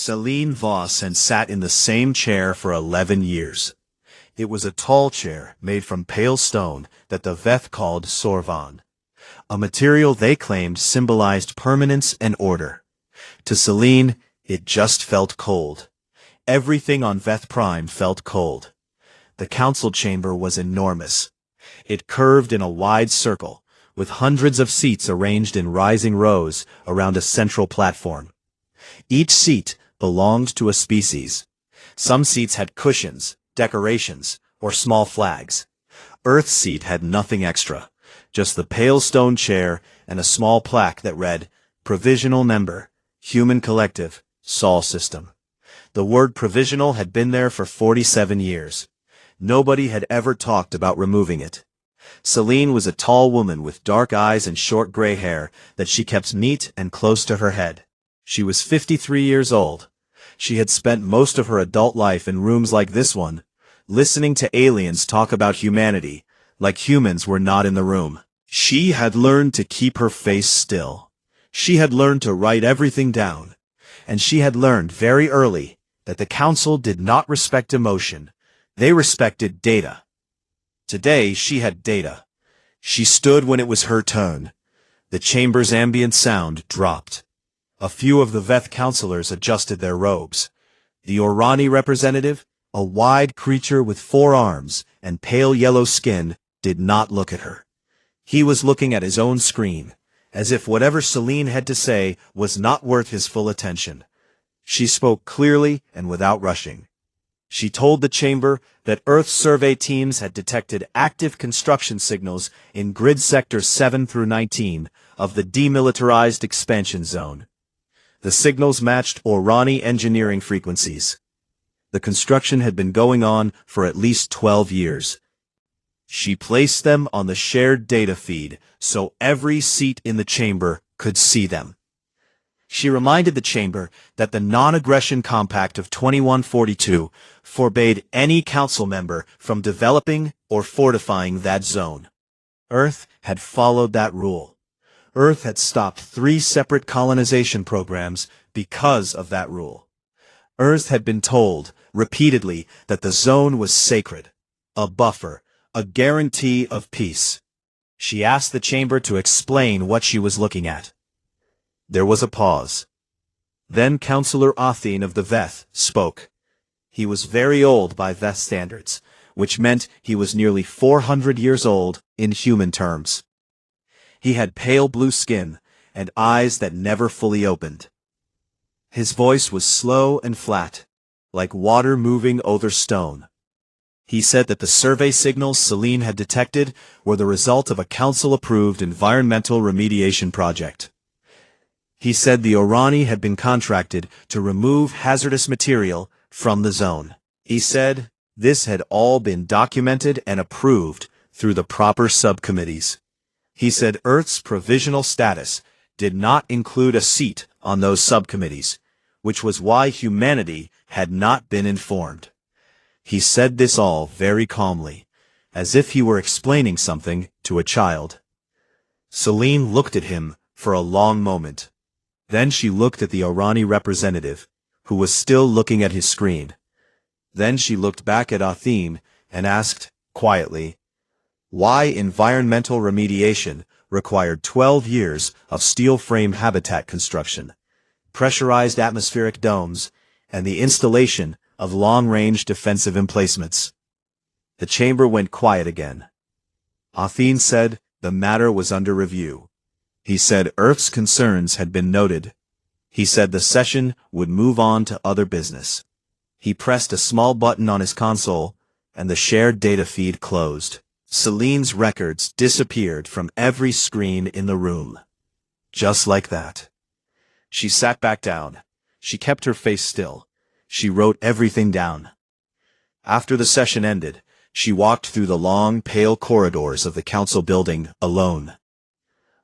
Celine Voss had sat in the same chair for 11 years. It was a tall chair made from pale stone that the Veth called sorvan, a material they claimed symbolized permanence and order. To Celine, it just felt cold. Everything on Veth Prime felt cold. The council chamber was enormous. It curved in a wide circle, with hundreds of seats arranged in rising rows around a central platform. Each seat belonged to a species. Some seats had cushions, decorations, or small flags. Earth's seat had nothing extra, just the pale stone chair and a small plaque that read, Provisional Member, Human Collective, Sol System. The word provisional had been there for 47 years. Nobody had ever talked about removing it. Celine was a tall woman with dark eyes and short gray hair that she kept neat and close to her head. She was 53 years old. She had spent most of her adult life in rooms like this one, listening to aliens talk about humanity, like humans were not in the room. She had learned to keep her face still. She had learned to write everything down. And she had learned very early that the council did not respect emotion. They respected data. Today she had data. She stood when it was her turn. The chamber's ambient sound dropped. A few of the Veth counselors adjusted their robes. The Orani representative, a wide creature with 4 arms and pale yellow skin, did not look at her. He was looking at his own screen, as if whatever Celine had to say was not worth his full attention. She spoke clearly and without rushing. She told the chamber that Earth survey teams had detected active construction signals in grid sectors 7 through 19 of the demilitarized expansion zone. The signals matched Orani engineering frequencies. The construction had been going on for at least 12 years. She placed them on the shared data feed so every seat in the chamber could see them. She reminded the chamber that the Non-Aggression Compact of 2142 forbade any council member from developing or fortifying that zone. Earth had followed that rule. Earth had stopped 3 separate colonization programs because of that rule. Earth had been told, repeatedly, that the zone was sacred, a buffer, a guarantee of peace. She asked the chamber to explain what she was looking at. There was a pause. Then Councillor Athene of the Veth spoke. He was very old by Veth standards, which meant he was nearly 400 years old in human terms. He had pale blue skin and eyes that never fully opened. His voice was slow and flat, like water moving over stone. He said that the survey signals Celine had detected were the result of a council-approved environmental remediation project. He said the Orani had been contracted to remove hazardous material from the zone. He said this had all been documented and approved through the proper subcommittees. He said Earth's provisional status did not include a seat on those subcommittees, which was why humanity had not been informed. He said this all very calmly, as if he were explaining something to a child. Celine looked at him for a long moment. Then she looked at the Orani representative, who was still looking at his screen. Then she looked back at Athene and asked, quietly, why environmental remediation required 12 years of steel frame habitat construction, pressurized atmospheric domes, and the installation of long-range defensive emplacements. The chamber went quiet again. Athene said the matter was under review. He said Earth's concerns had been noted. He said the session would move on to other business. He pressed a small button on his console, and the shared data feed closed. Celine's records disappeared from every screen in the room. Just like that. She sat back down. She kept her face still. She wrote everything down. After the session ended, she walked through the long, pale corridors of the council building alone.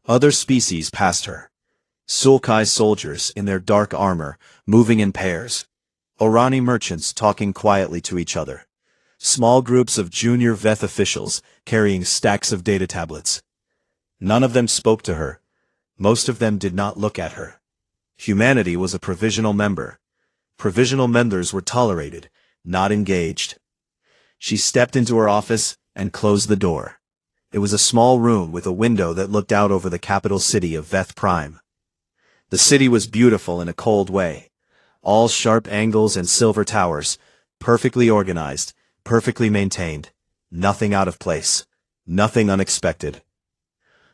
Other species passed her. Sulkai soldiers in their dark armor, moving in pairs. Orani merchants talking quietly to each other. Small groups of junior Veth officials carrying stacks of data tablets. None of them spoke to her. Most of them did not look at her. Humanity was a provisional member. Provisional members were tolerated, not engaged. She stepped into her office and closed the door. It was a small room with a window that looked out over the capital city of Veth Prime. The city was beautiful in a cold way. All sharp angles and silver towers, perfectly organized, perfectly maintained, nothing out of place, nothing unexpected.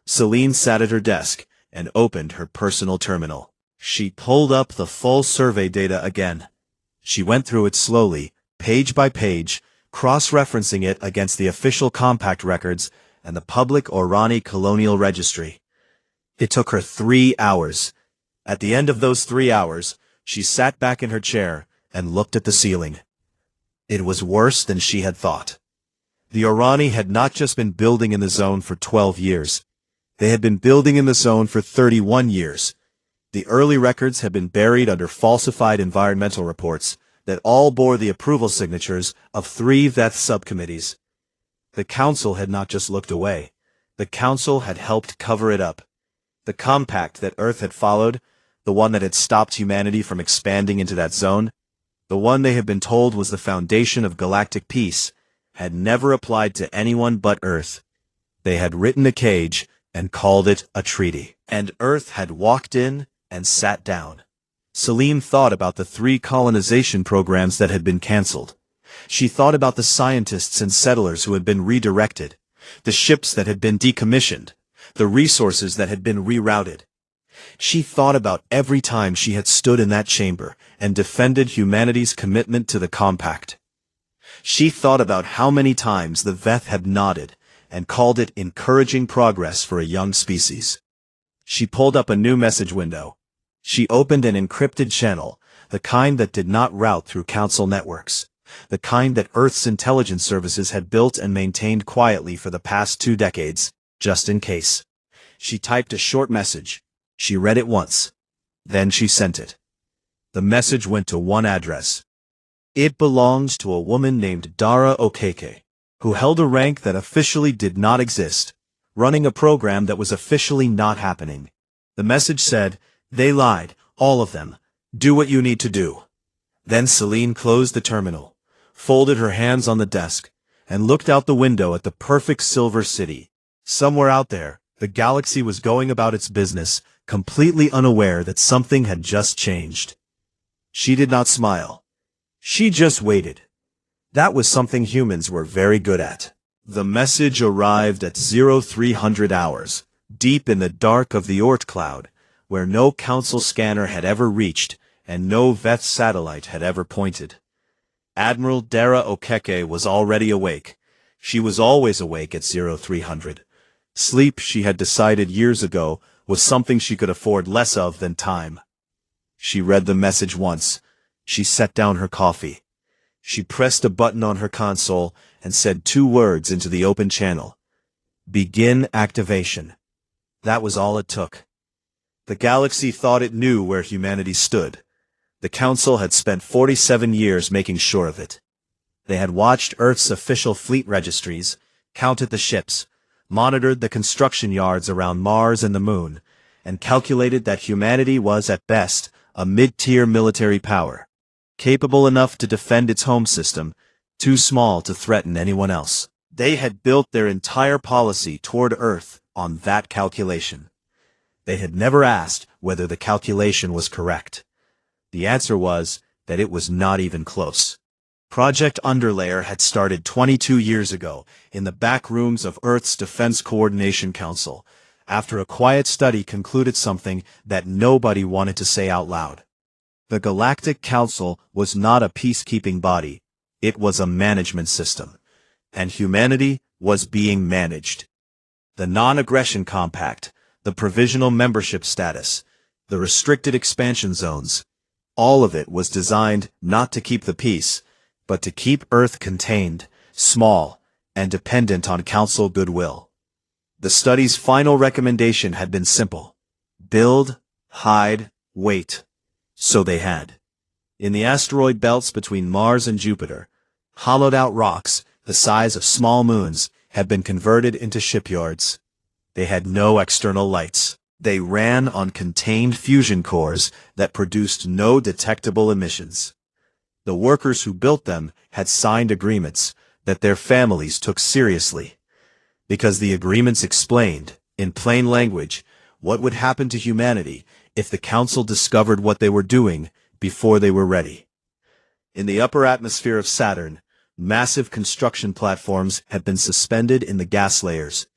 Celine sat at her desk and opened her personal terminal. She pulled up the full survey data again. She went through it slowly, page by page, cross-referencing it against the official compact records and the public Orani Colonial Registry. It took her 3 hours. At the end of those 3 hours, she sat back in her chair and looked at the ceiling. It was worse than she had thought. The Orani had not just been building in the zone for 12 years. They had been building in the zone for 31 years. The early records had been buried under falsified environmental reports that all bore the approval signatures of 3 Veth subcommittees. The Council had not just looked away. The Council had helped cover it up. The compact that Earth had followed, the one that had stopped humanity from expanding into that zone, the one they had been told was the foundation of galactic peace, had never applied to anyone but Earth. They had written a cage and called it a treaty. And Earth had walked in and sat down. Celine thought about the 3 colonization programs that had been cancelled. She thought about the scientists and settlers who had been redirected, the ships that had been decommissioned, the resources that had been rerouted. She thought about every time she had stood in that chamber and defended humanity's commitment to the compact. She thought about how many times the Veth had nodded and called it encouraging progress for a young species. She pulled up a new message window. She opened an encrypted channel, the kind that did not route through Council networks, the kind that Earth's intelligence services had built and maintained quietly for the past 2 decades, just in case. She typed a short message. She read it once. Then she sent it. The message went to one address. It belonged to a woman named Dara Okeke, who held a rank that officially did not exist, running a program that was officially not happening. The message said, "They lied, all of them. Do what you need to do." Then Celine closed the terminal, folded her hands on the desk, and looked out the window at the perfect silver city. Somewhere out there, the galaxy was going about its business, completely unaware that something had just changed. She did not smile. She just waited. That was something humans were very good at. The message arrived at 0300 hours, deep in the dark of the Oort cloud, where no Council scanner had ever reached and no Veth satellite had ever pointed. Admiral Dara Okeke was already awake. She was always awake at 0300. Sleep, she had decided years ago, was something she could afford less of than time. She read the message once. She set down her coffee. She pressed a button on her console and said 2 words into the open channel. Begin activation. That was all it took. The galaxy thought it knew where humanity stood. The Council had spent 47 years making sure of it. They had watched Earth's official fleet registries, counted the ships, monitored the construction yards around Mars and the Moon, and calculated that humanity was at best a mid-tier military power, capable enough to defend its home system, too small to threaten anyone else. They had built their entire policy toward Earth on that calculation. They had never asked whether the calculation was correct. The answer was that it was not even close. Project Underlayer had started 22 years ago in the back rooms of Earth's Defense Coordination Council, after a quiet study concluded something that nobody wanted to say out loud. The Galactic Council was not a peacekeeping body. It was a management system. And humanity was being managed. The non-aggression compact, the provisional membership status, the restricted expansion zones, all of it was designed not to keep the peace, but to keep Earth contained, small, and dependent on Council goodwill. The study's final recommendation had been simple. Build, hide, wait. So they had. In the asteroid belts between Mars and Jupiter, hollowed-out rocks, the size of small moons, had been converted into shipyards. They had no external lights. They ran on contained fusion cores that produced no detectable emissions. The workers who built them had signed agreements that their families took seriously, because the agreements explained, in plain language, what would happen to humanity if the Council discovered what they were doing before they were ready. In the upper atmosphere of Saturn, massive construction platforms had been suspended in the gas layers,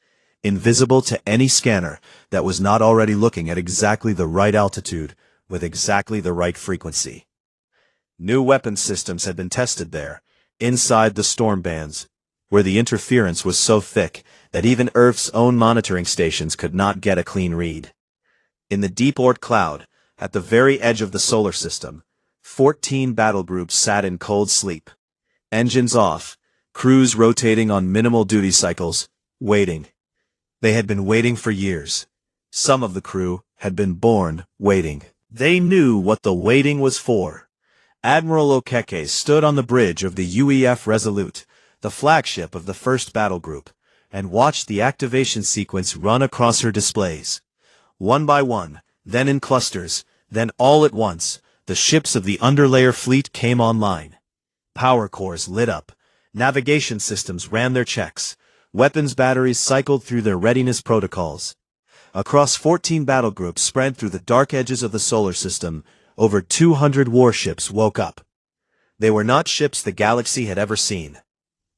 invisible to any scanner that was not already looking at exactly the right altitude with exactly the right frequency. New weapon systems had been tested there, inside the storm bands, where the interference was so thick that even Earth's own monitoring stations could not get a clean read. In the deep Oort cloud, at the very edge of the solar system, 14 battle groups sat in cold sleep, engines off, crews rotating on minimal duty cycles, waiting. They had been waiting for years. Some of the crew had been born waiting. They knew what the waiting was for. Admiral Okeke stood on the bridge of the UEF Resolute, the flagship of the first battle group, and watched the activation sequence run across her displays. One by one, then in clusters, then all at once, the ships of the underlayer fleet came online. Power cores lit up. Navigation systems ran their checks. Weapons batteries cycled through their readiness protocols. Across 14 battle groups spread through the dark edges of the solar system, over 200 warships woke up. They were not ships the galaxy had ever seen.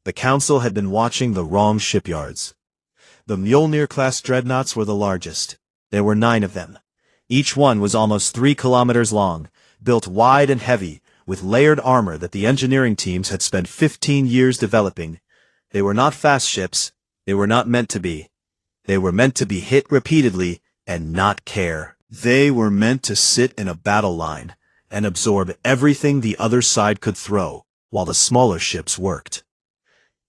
The Council had been watching the wrong shipyards. The Mjolnir-class dreadnoughts were the largest. There were 9 of them. Each one was almost 3 kilometers long, built wide and heavy, with layered armor that the engineering teams had spent 15 years developing. They were not fast ships. They were not meant to be. They were meant to be hit repeatedly and not care. They were meant to sit in a battle line and absorb everything the other side could throw, while the smaller ships worked.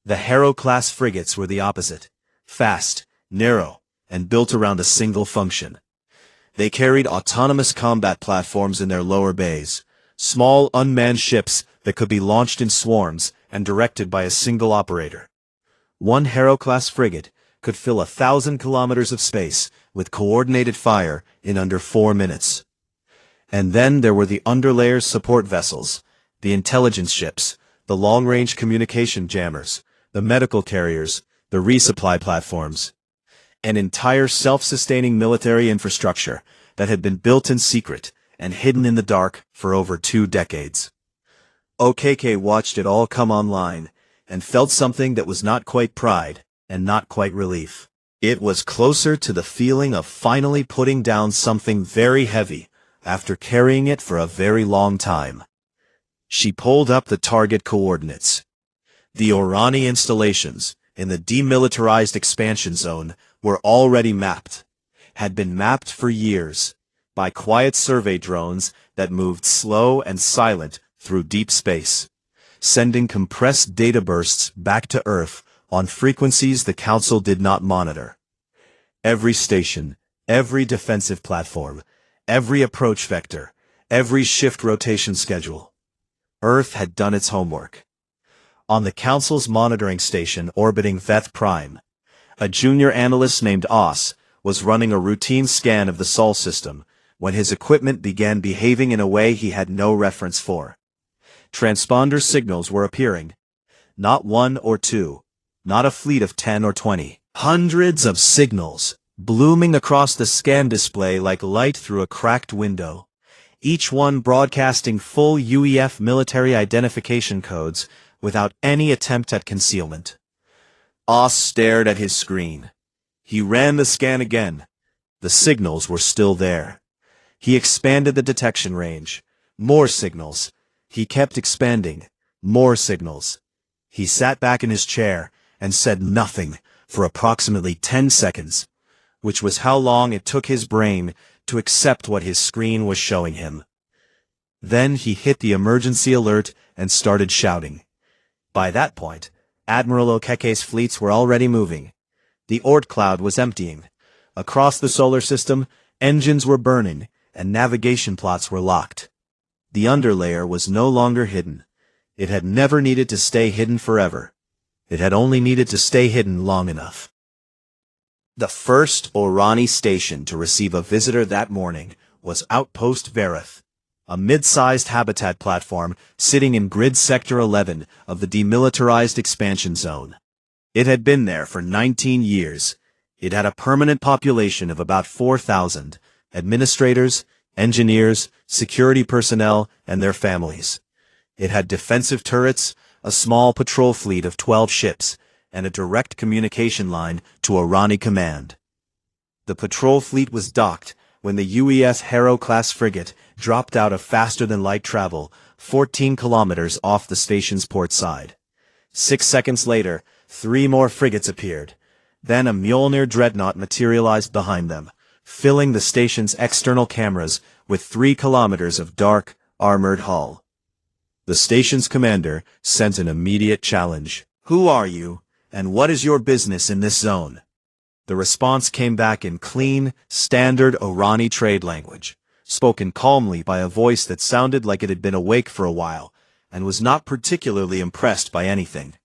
The Harrow-class frigates were the opposite, fast, narrow, and built around a single function. They carried autonomous combat platforms in their lower bays, small unmanned ships that could be launched in swarms and directed by a single operator. One Harrow-class frigate could fill 1,000 kilometers of space with coordinated fire in under 4 minutes. And then there were the underlayers support vessels, the intelligence ships, the long-range communication jammers, the medical carriers, the resupply platforms. An entire self-sustaining military infrastructure that had been built in secret and hidden in the dark for over 2 decades. Okeke watched it all come online, and felt something that was not quite pride, and not quite relief. It was closer to the feeling of finally putting down something very heavy, after carrying it for a very long time. She pulled up the target coordinates. The Orani installations, in the demilitarized expansion zone, were already mapped, had been mapped for years, by quiet survey drones that moved slow and silent through deep space, sending compressed data bursts back to Earth on frequencies the Council did not monitor. Every station, every defensive platform, every approach vector, every shift rotation schedule. Earth had done its homework. On the Council's monitoring station orbiting Veth Prime, a junior analyst named Os was running a routine scan of the Sol system when his equipment began behaving in a way he had no reference for. Transponder signals were appearing. Not 1 or 2, not a fleet of 10 or 20. Hundreds of signals, blooming across the scan display like light through a cracked window, each one broadcasting full UEF military identification codes without any attempt at concealment. Os stared at his screen. He ran the scan again. The signals were still there. He expanded the detection range. More signals. He kept expanding. More signals. He sat back in his chair and said nothing for approximately 10 seconds, which was how long it took his brain to accept what his screen was showing him. Then he hit the emergency alert and started shouting. By that point, Admiral Okeke's fleets were already moving. The Oort cloud was emptying. Across the solar system, engines were burning, and navigation plots were locked. The underlayer was no longer hidden. It had never needed to stay hidden forever. It had only needed to stay hidden long enough. The first Orani station to receive a visitor that morning was Outpost Verith, a mid-sized habitat platform sitting in Grid Sector 11 of the Demilitarized Expansion Zone. It had been there for 19 years. It had a permanent population of about 4,000, administrators, engineers, security personnel, and their families. It had defensive turrets, a small patrol fleet of 12 ships, and a direct communication line to Orani Command. The patrol fleet was docked when the UES Harrow-class frigate dropped out of faster-than-light travel 14 kilometers off the station's port side. 6 seconds later, 3 more frigates appeared. Then a Mjolnir dreadnought materialized behind them, filling the station's external cameras with 3 kilometers of dark, armored hull. The station's commander sent an immediate challenge. "Who are you, and what is your business in this zone?" The response came back in clean, standard Orani trade language, spoken calmly by a voice that sounded like it had been awake for a while, and was not particularly impressed by anything.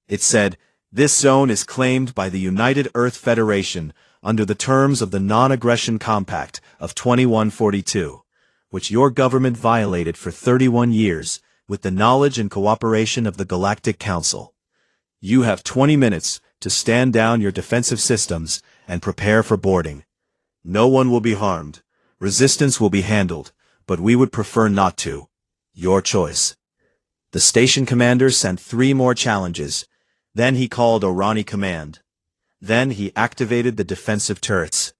It said, "This zone is claimed by the United Earth Federation under the terms of the Non-Aggression Compact of 2142, which your government violated for 31 years with the knowledge and cooperation of the Galactic Council. You have 20 minutes to stand down your defensive systems and prepare for boarding. No one will be harmed. Resistance will be handled, but we would prefer not to. Your choice." The station commander sent 3 more challenges. Then he called Orani Command. Then he activated the defensive turrets.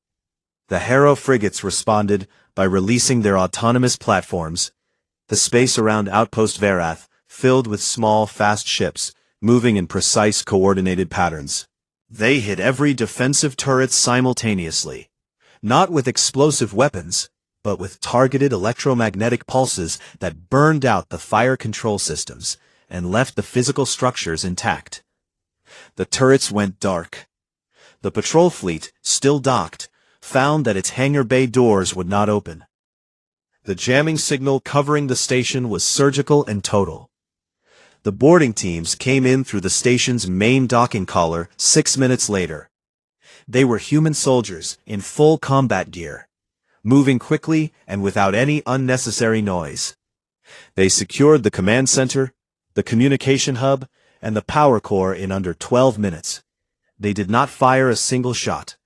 The Harrow frigates responded by releasing their autonomous platforms. The space around Outpost Verith filled with small, fast ships, moving in precise coordinated patterns. They hit every defensive turret simultaneously, not with explosive weapons, but with targeted electromagnetic pulses that burned out the fire control systems and left the physical structures intact. The turrets went dark. The patrol fleet, still docked, found that its hangar bay doors would not open. The jamming signal covering the station was surgical and total. The boarding teams came in through the station's main docking collar 6 minutes later. They were human soldiers in full combat gear, moving quickly and without any unnecessary noise. They secured the command center, the communication hub, and the power core in under 12 minutes. They did not fire a single shot.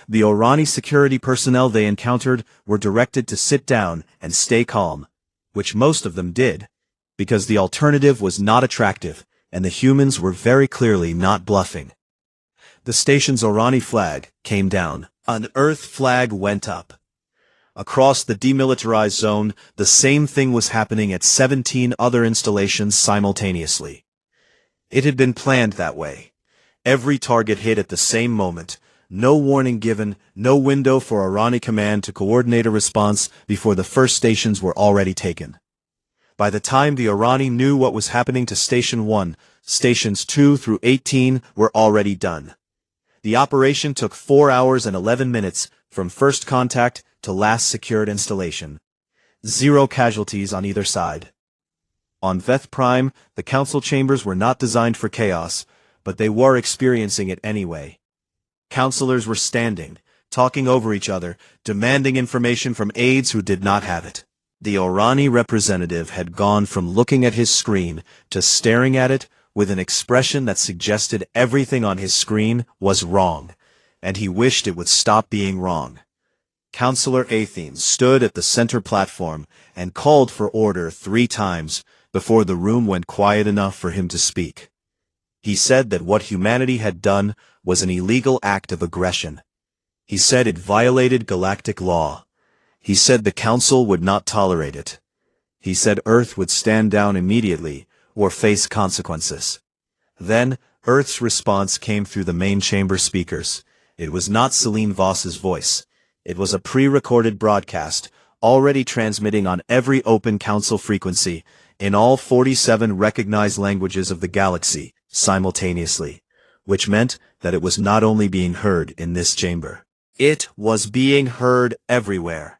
The Orani security personnel they encountered were directed to sit down and stay calm, which most of them did, because the alternative was not attractive, and the humans were very clearly not bluffing. The station's Orani flag came down. An Earth flag went up. Across the demilitarized zone, the same thing was happening at 17 other installations simultaneously. It had been planned that way. Every target hit at the same moment. No warning given, no window for Orani Command to coordinate a response before the first stations were already taken. By the time the Orani knew what was happening to Station 1, Stations 2 through 18 were already done. The operation took 4 hours and 11 minutes from first contact to last secured installation. 0 casualties on either side. On Veth Prime, the council chambers were not designed for chaos, but they were experiencing it anyway. Councilors were standing, talking over each other, demanding information from aides who did not have it. The Orani representative had gone from looking at his screen to staring at it with an expression that suggested everything on his screen was wrong, and he wished it would stop being wrong. Councillor Athene stood at the center platform and called for order 3 times before the room went quiet enough for him to speak. He said that what humanity had done was an illegal act of aggression. He said it violated galactic law. He said the Council would not tolerate it. He said Earth would stand down immediately or face consequences. Then, Earth's response came through the main chamber speakers. It was not Celine Voss's voice. It was a pre-recorded broadcast, already transmitting on every open Council frequency, in all 47 recognized languages of the galaxy, simultaneously, which meant that it was not only being heard in this chamber. It was being heard everywhere.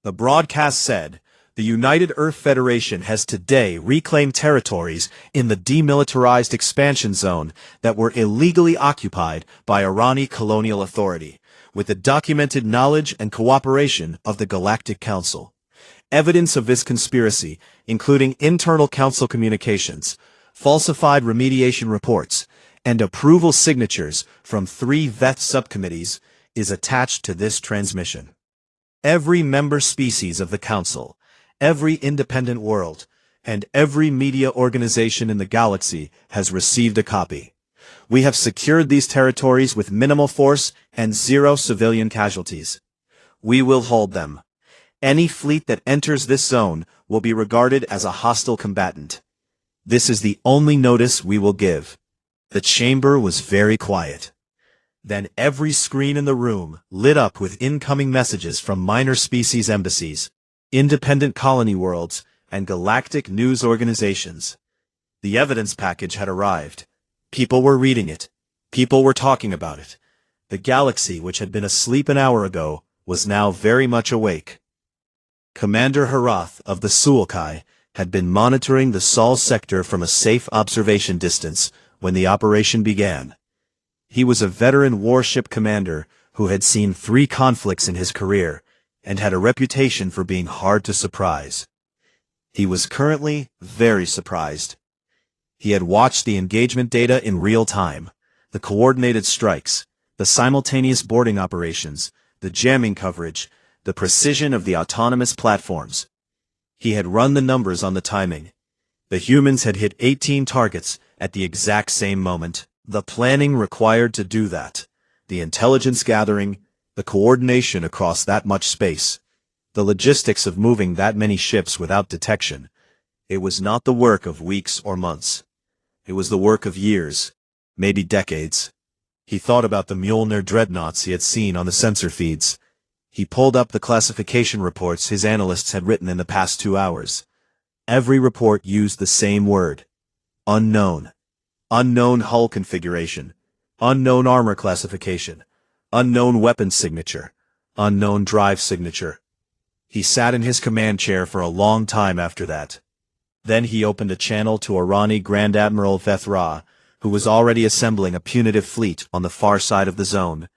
The broadcast said, The United Earth Federation has today reclaimed territories in the demilitarized expansion zone that were illegally occupied by Irani colonial authority, with the documented knowledge and cooperation of the Galactic Council. Evidence of this conspiracy, including internal council communications, falsified remediation reports, and approval signatures from 3 VETH subcommittees, is attached to this transmission. Every member species of the Council, every independent world, and every media organization in the galaxy has received a copy. We have secured these territories with minimal force and 0 civilian casualties. We will hold them. Any fleet that enters this zone will be regarded as a hostile combatant. This is the only notice we will give. The chamber was very quiet. Then every screen in the room lit up with incoming messages from minor species embassies, independent colony worlds, and galactic news organizations. The evidence package had arrived. People were reading it. People were talking about it. The galaxy, which had been asleep an hour ago, was now very much awake. Commander Harath of the Sulkai had been monitoring the Sol sector from a safe observation distance when the operation began. He was a veteran warship commander who had seen 3 conflicts in his career and had a reputation for being hard to surprise. He was currently very surprised. He had watched the engagement data in real time, the coordinated strikes, the simultaneous boarding operations, the jamming coverage, the precision of the autonomous platforms. He had run the numbers on the timing. The humans had hit 18 targets at the exact same moment. The planning required to do that, the intelligence gathering, the coordination across that much space, the logistics of moving that many ships without detection. It was not the work of weeks or months. It was the work of years, maybe decades. He thought about the Mjolnir dreadnoughts he had seen on the sensor feeds. He pulled up the classification reports his analysts had written in the past 2 hours. Every report used the same word: unknown. Unknown hull configuration, unknown armor classification, unknown weapon signature, unknown drive signature. He sat in his command chair for a long time after that. Then he opened a channel to Irani Grand Admiral Veth-Ra, who was already assembling a punitive fleet on the far side of the zone.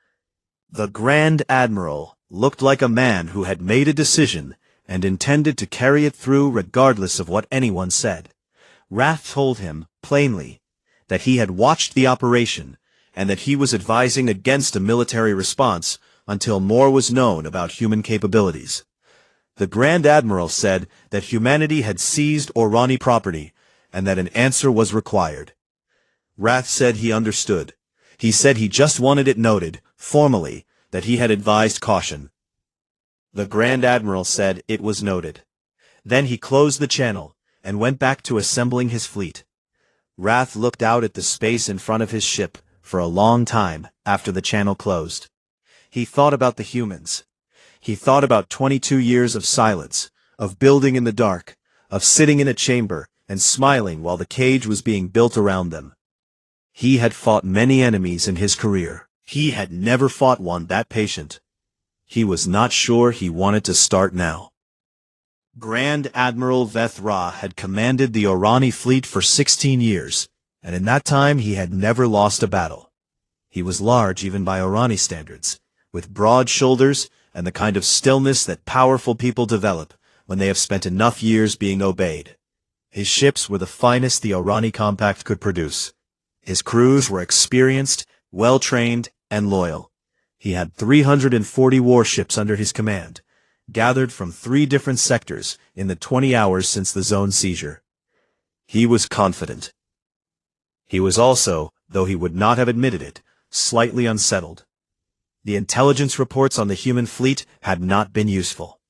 The Grand Admiral looked like a man who had made a decision and intended to carry it through regardless of what anyone said. Wrath told him, plainly, that he had watched the operation and that he was advising against a military response until more was known about human capabilities. The Grand Admiral said that humanity had seized Orani property and that an answer was required. Wrath said he understood. He said he just wanted it noted, formally, that he had advised caution. The Grand Admiral said it was noted. Then he closed the channel and went back to assembling his fleet. Wrath looked out at the space in front of his ship for a long time after the channel closed. He thought about the humans. He thought about 22 years of silence, of building in the dark, of sitting in a chamber and smiling while the cage was being built around them. He had fought many enemies in his career. He had never fought one that patient. He was not sure he wanted to start now. Grand Admiral Veth-Ra had commanded the Orani fleet for 16 years, and in that time he had never lost a battle. He was large even by Orani standards, with broad shoulders and the kind of stillness that powerful people develop when they have spent enough years being obeyed. His ships were the finest the Orani Compact could produce. His crews were experienced, well-trained, and loyal. He had 340 warships under his command, gathered from 3 different sectors in the 20 hours since the zone seizure. He was confident. He was also, though he would not have admitted it, slightly unsettled. The intelligence reports on the human fleet had not been useful.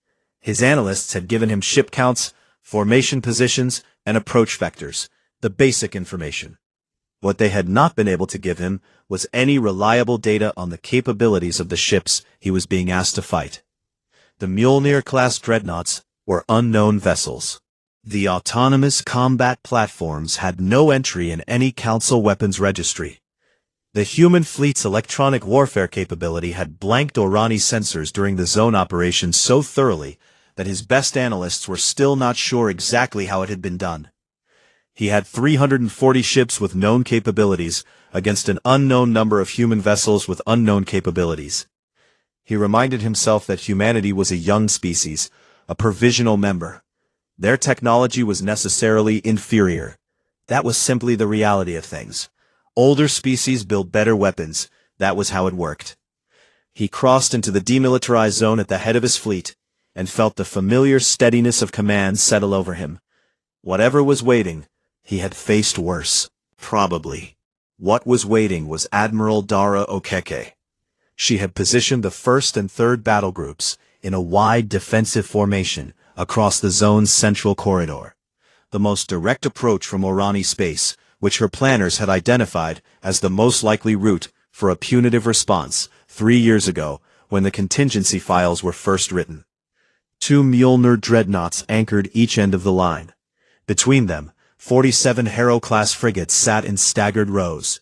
His analysts had given him ship counts, formation positions, and approach vectors, the basic information. What they had not been able to give him was any reliable data on the capabilities of the ships he was being asked to fight. The Mjolnir-class dreadnoughts were unknown vessels. The autonomous combat platforms had no entry in any Council weapons registry. The human fleet's electronic warfare capability had blanked Orani sensors during the zone operation so thoroughly that his best analysts were still not sure exactly how it had been done. He had 340 ships with known capabilities against an unknown number of human vessels with unknown capabilities. He reminded himself that humanity was a young species, a provisional member. Their technology was necessarily inferior. That was simply the reality of things. Older species built better weapons. That was how it worked. He crossed into the demilitarized zone at the head of his fleet, and felt the familiar steadiness of command settle over him. Whatever was waiting, he had faced worse. Probably. What was waiting was Admiral Dara Okeke. She had positioned the 1st and 3rd battle groups in a wide defensive formation across the zone's central corridor, the most direct approach from Orani space, which her planners had identified as the most likely route for a punitive response 3 years ago when the contingency files were first written. 2 Mjolnir dreadnoughts anchored each end of the line. Between them, 47 Harrow-class frigates sat in staggered rows.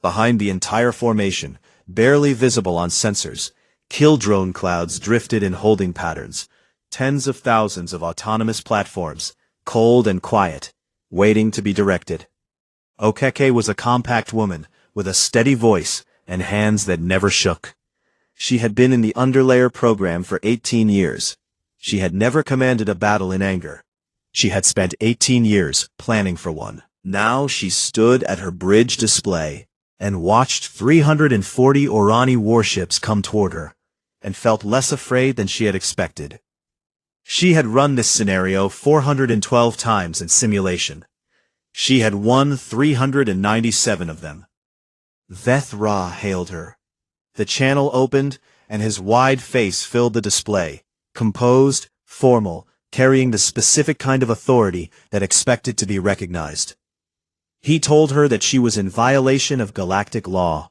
Behind the entire formation, barely visible on sensors, kill drone clouds drifted in holding patterns, tens of thousands of autonomous platforms, cold and quiet, waiting to be directed. Okeke was a compact woman, with a steady voice and hands that never shook. She had been in the underlayer program for 18 years. She had never commanded a battle in anger. She had spent 18 years planning for one. Now she stood at her bridge display and watched 340 Orani warships come toward her, and felt less afraid than she had expected. She had run this scenario 412 times in simulation. She had won 397 of them. Veth Ra hailed her. The channel opened, and his wide face filled the display, composed, formal, carrying the specific kind of authority that expected to be recognized. He told her that she was in violation of galactic law.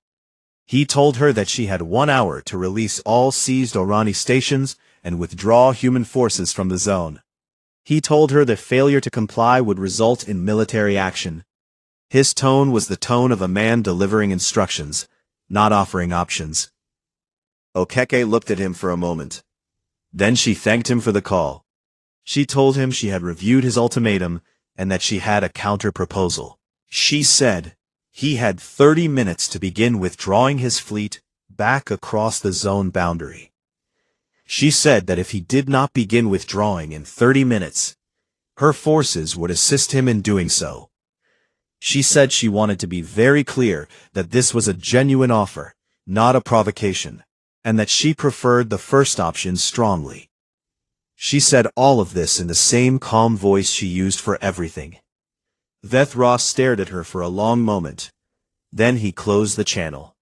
He told her that she had 1 hour to release all seized Orani stations and withdraw human forces from the zone. He told her that failure to comply would result in military action. His tone was the tone of a man delivering instructions, not offering options. Okeke looked at him for a moment. Then she thanked him for the call. She told him she had reviewed his ultimatum and that she had a counter-proposal. She said he had 30 minutes to begin withdrawing his fleet back across the zone boundary. She said that if he did not begin withdrawing in 30 minutes, her forces would assist him in doing so. She said she wanted to be very clear that this was a genuine offer, not a provocation, and that she preferred the first option strongly. She said all of this in the same calm voice she used for everything. Veth Ra stared at her for a long moment. Then he closed the channel.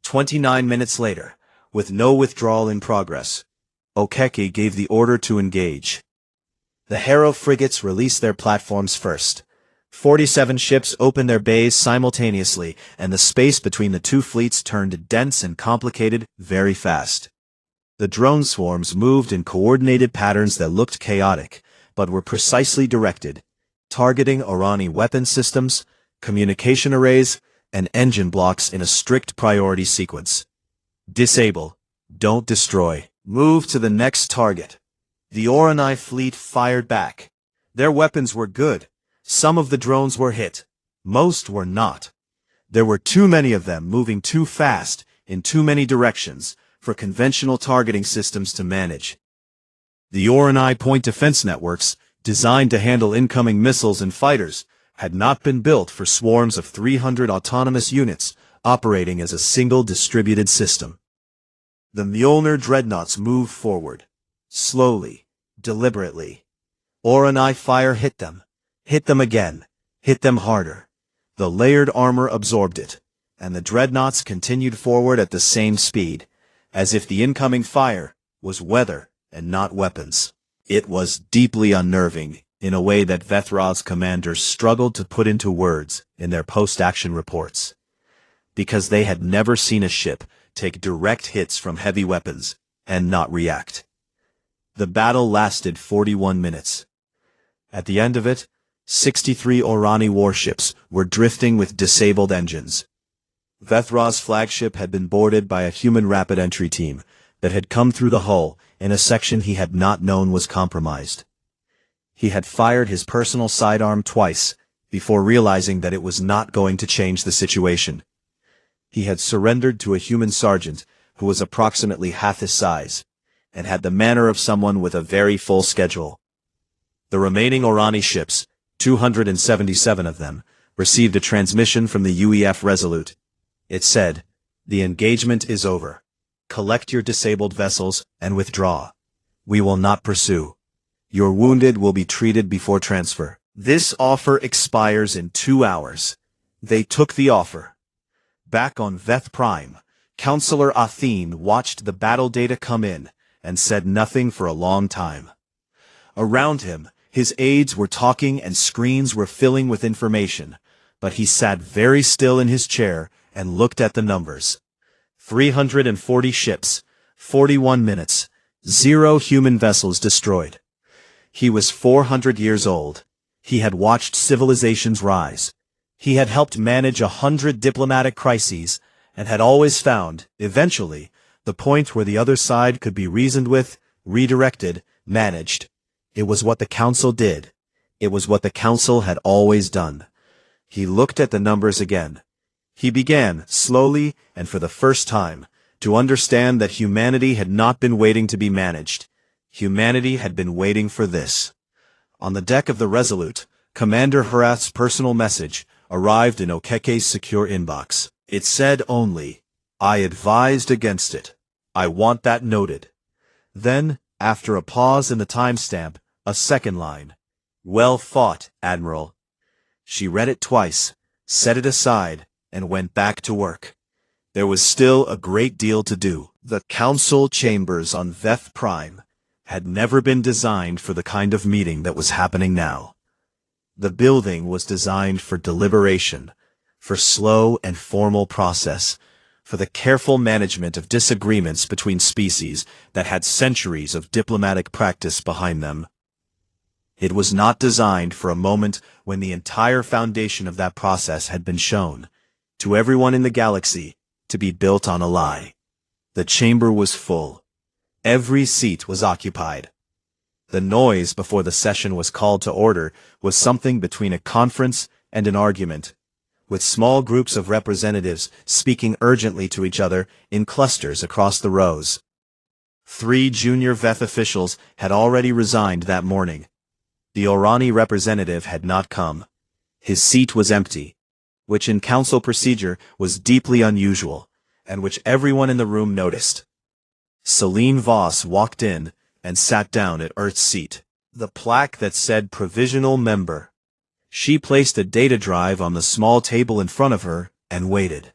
29 minutes later, with no withdrawal in progress, Okeke gave the order to engage. The Harrow frigates released their platforms first. 47 ships opened their bays simultaneously, and the space between the two fleets turned dense and complicated very fast. The drone swarms moved in coordinated patterns that looked chaotic, but were precisely directed, targeting Orani weapon systems, communication arrays, and engine blocks in a strict priority sequence. Disable. Don't destroy. Move to the next target. The Orani fleet fired back. Their weapons were good. Some of the drones were hit. Most were not. There were too many of them moving too fast in too many directions for conventional targeting systems to manage. The Orani point defense networks, designed to handle incoming missiles and fighters, had not been built for swarms of 300 autonomous units operating as a single distributed system. The Mjolnir dreadnoughts moved forward, slowly, deliberately. Orani fire hit them again, hit them harder. The layered armor absorbed it, and the dreadnoughts continued forward at the same speed, as if the incoming fire was weather and not weapons. It was deeply unnerving, in a way that Veth Ra's commanders struggled to put into words in their post-action reports, because they had never seen a ship take direct hits from heavy weapons and not react. The battle lasted 41 minutes. At the end of it, 63 Orani warships were drifting with disabled engines. Veth Ra's flagship had been boarded by a human rapid entry team, that had come through the hull in a section he had not known was compromised. He had fired his personal sidearm twice before realizing that it was not going to change the situation. He had surrendered to a human sergeant who was approximately half his size, and had the manner of someone with a very full schedule. The remaining Orani ships, 277 of them, received a transmission from the UEF Resolute. It said, "The engagement is over. Collect your disabled vessels and withdraw. We will not pursue. Your wounded will be treated before transfer." This offer expires in 2 hours. They took the offer. Back on Veth Prime, Counselor Athene watched the battle data come in and said nothing for a long time. Around him, his aides were talking and screens were filling with information, but he sat very still in his chair and looked at the numbers. 340 ships, 41 minutes, 0 human vessels destroyed. He was 400 years old. He had watched civilizations rise. He had helped manage 100 diplomatic crises, and had always found, eventually, the point where the other side could be reasoned with, redirected, managed. It was what the Council did. It was what the Council had always done. He looked at the numbers again. He began, slowly and for the first time, to understand that humanity had not been waiting to be managed. Humanity had been waiting for this. On the deck of the Resolute, Commander Harath's personal message arrived in Okeke's secure inbox. It said only, "I advised against it. I want that noted." Then, after a pause in the timestamp, a second line. "Well fought, Admiral." She read it twice, set it aside, and went back to work. There was still a great deal to do. The council chambers on Veth Prime had never been designed for the kind of meeting that was happening now. The building was designed for deliberation, for slow and formal process, for the careful management of disagreements between species that had centuries of diplomatic practice behind them. It was not designed for a moment when the entire foundation of that process had been shown, to everyone in the galaxy, to be built on a lie. The chamber was full. Every seat was occupied. The noise before the session was called to order was something between a conference and an argument, with small groups of representatives speaking urgently to each other in clusters across the rows. 3 junior Veth officials had already resigned that morning. The Orani representative had not come. His seat was empty, which in council procedure was deeply unusual, and which everyone in the room noticed. Celine Voss walked in and sat down at Earth's seat. The plaque that said Provisional Member. She placed a data drive on the small table in front of her and waited.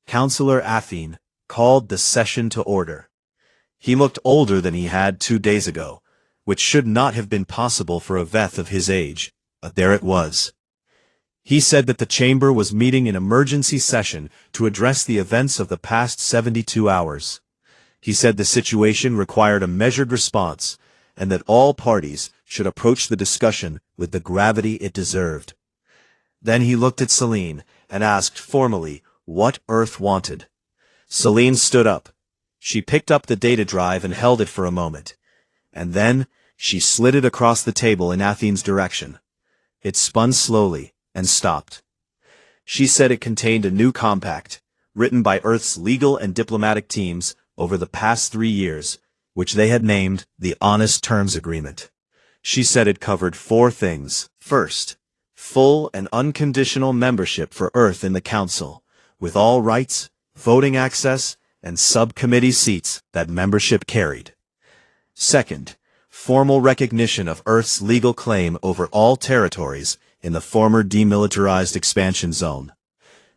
Counselor Athene called the session to order. He looked older than he had 2 days ago, which should not have been possible for a Veth of his age, but there it was. He said that the chamber was meeting in emergency session to address the events of the past 72 hours. He said the situation required a measured response, and that all parties should approach the discussion with the gravity it deserved. Then he looked at Celine and asked formally what Earth wanted. Celine stood up. She picked up the data drive and held it for a moment, and then she slid it across the table in Athene's direction. It spun slowly and stopped. She said it contained a new compact, written by Earth's legal and diplomatic teams over the past 3 years, which they had named the Honest Terms Agreement. She said it covered 4 things. First, full and unconditional membership for Earth in the Council, with all rights, voting access, and subcommittee seats that membership carried. Second, formal recognition of Earth's legal claim over all territories in the former demilitarized expansion zone.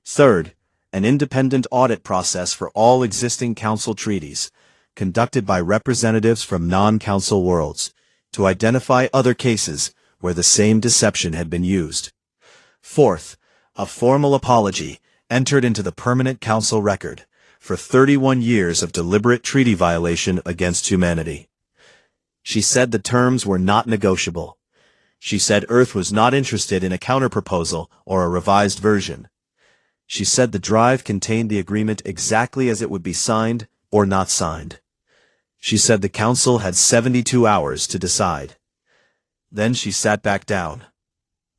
Third, an independent audit process for all existing Council treaties, conducted by representatives from non-Council worlds, to identify other cases where the same deception had been used. Fourth, a formal apology entered into the permanent Council record for 31 years of deliberate treaty violation against humanity. She said the terms were not negotiable. She said Earth was not interested in a counterproposal or a revised version. She said the drive contained the agreement exactly as it would be signed or not signed. She said the council had 72 hours to decide. Then she sat back down.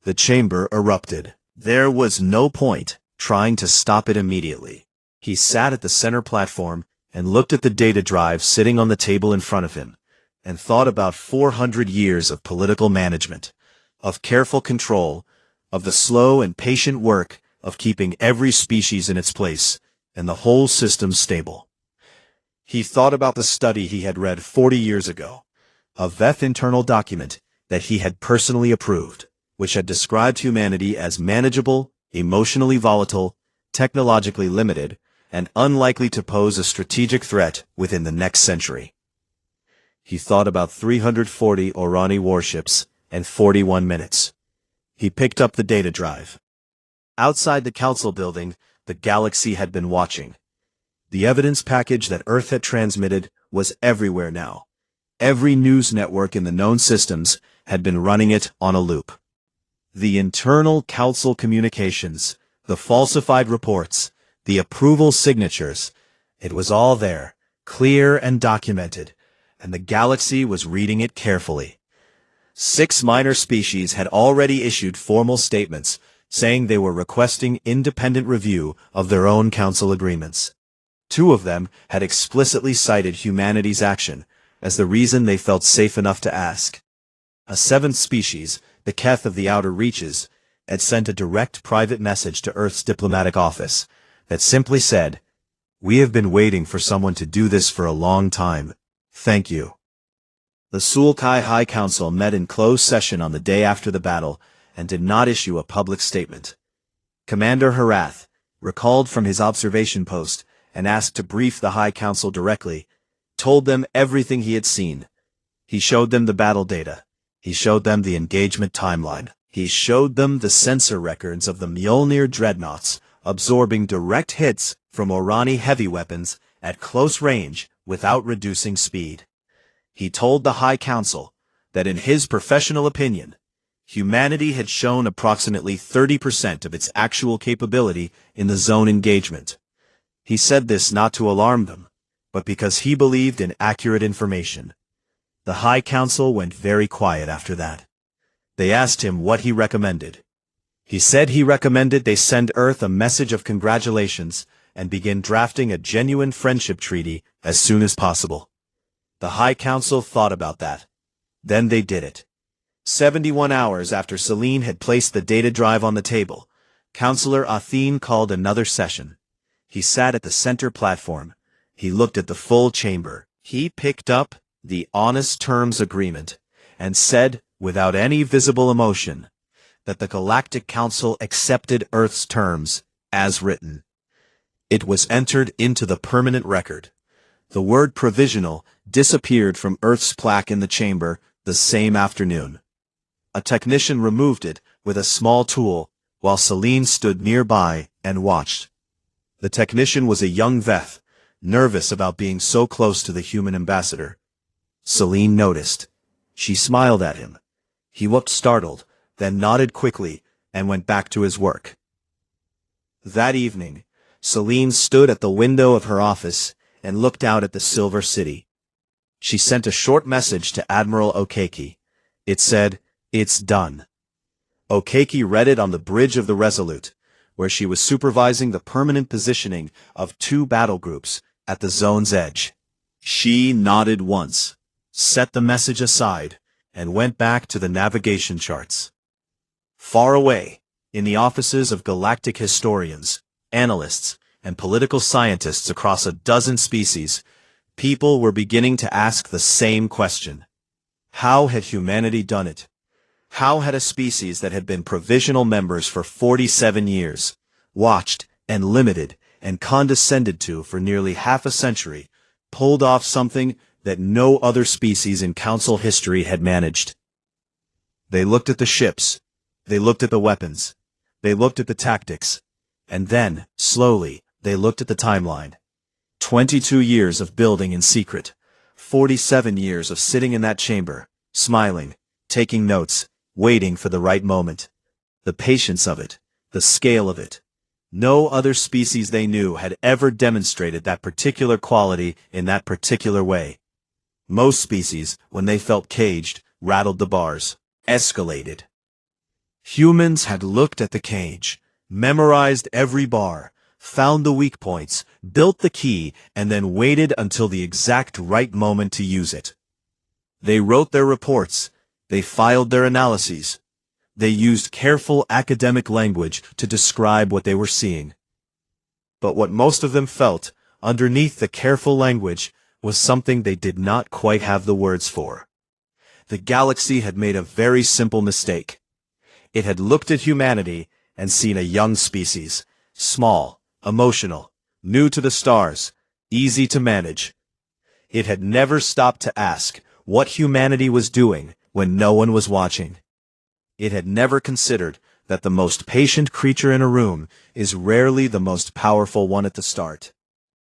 The chamber erupted. There was no point trying to stop it immediately. He sat at the center platform and looked at the data drive sitting on the table in front of him, and thought about 400 years of political management, of careful control, of the slow and patient work of keeping every species in its place, and the whole system stable. He thought about the study he had read 40 years ago, a VEF internal document that he had personally approved, which had described humanity as manageable, emotionally volatile, technologically limited, and unlikely to pose a strategic threat within the next century. He thought about 340 Orani warships and 41 minutes. He picked up the data drive. Outside the council building, the galaxy had been watching. The evidence package that Earth had transmitted was everywhere now. Every news network in the known systems had been running it on a loop. The internal council communications, the falsified reports, the approval signatures, it was all there, clear and documented, and the galaxy was reading it carefully. 6 minor species had already issued formal statements saying they were requesting independent review of their own council agreements. 2 of them had explicitly cited humanity's action as the reason they felt safe enough to ask. A 7th species, the Keth of the Outer Reaches, had sent a direct private message to Earth's diplomatic office that simply said, "We have been waiting for someone to do this for a long time. Thank you." The Sulkai High Council met in closed session on the day after the battle and did not issue a public statement. Commander Harath, recalled from his observation post and asked to brief the High Council directly, told them everything he had seen. He showed them the battle data. He showed them the engagement timeline. He showed them the sensor records of the Mjolnir dreadnoughts absorbing direct hits from Orani heavy weapons at close range without reducing speed. He told the High Council that in his professional opinion, humanity had shown approximately 30% of its actual capability in the zone engagement. He said this not to alarm them, but because he believed in accurate information. The High Council went very quiet after that. They asked him what he recommended. He said he recommended they send Earth a message of congratulations and begin drafting a genuine friendship treaty as soon as possible. The High Council thought about that. Then they did it. 71 hours after Selene had placed the data drive on the table, Counselor Athene called another session. He sat at the center platform. He looked at the full chamber. He picked up the honest terms agreement and said, without any visible emotion, that the Galactic Council accepted Earth's terms as written. It was entered into the permanent record. The word provisional disappeared from Earth's plaque in the chamber the same afternoon. A technician removed it with a small tool while Selene stood nearby and watched. The technician was a young Veth, nervous about being so close to the human ambassador. Selene noticed. She smiled at him. He looked startled, then nodded quickly and went back to his work. That evening, Selene stood at the window of her office and looked out at the Silver City. She sent a short message to Admiral Okeki. It said, "It's done." Okeki read it on the bridge of the Resolute, where she was supervising the permanent positioning of 2 battle groups at the zone's edge. She nodded once, set the message aside, and went back to the navigation charts. Far away, in the offices of galactic historians, analysts, and political scientists across a dozen species, people were beginning to ask the same question. How had humanity done it? How had a species that had been provisional members for 47 years, watched and limited and condescended to for nearly half a century, pulled off something that no other species in Council history had managed? They looked at the ships, they looked at the weapons, they looked at the tactics, and then, slowly, they looked at the timeline. 22 years of building in secret, 47 years of sitting in that chamber, smiling, taking notes, waiting for the right moment. The patience of it, the scale of it. No other species they knew had ever demonstrated that particular quality in that particular way. Most species, when they felt caged, rattled the bars, escalated. Humans had looked at the cage, memorized every bar, found the weak points, built the key, and then waited until the exact right moment to use it. They wrote their reports, they filed their analyses. They used careful academic language to describe what they were seeing. But what most of them felt, underneath the careful language, was something they did not quite have the words for. The galaxy had made a very simple mistake. It had looked at humanity and seen a young species, small, emotional, new to the stars, easy to manage. It had never stopped to ask what humanity was doing when no one was watching. It had never considered that the most patient creature in a room is rarely the most powerful one at the start.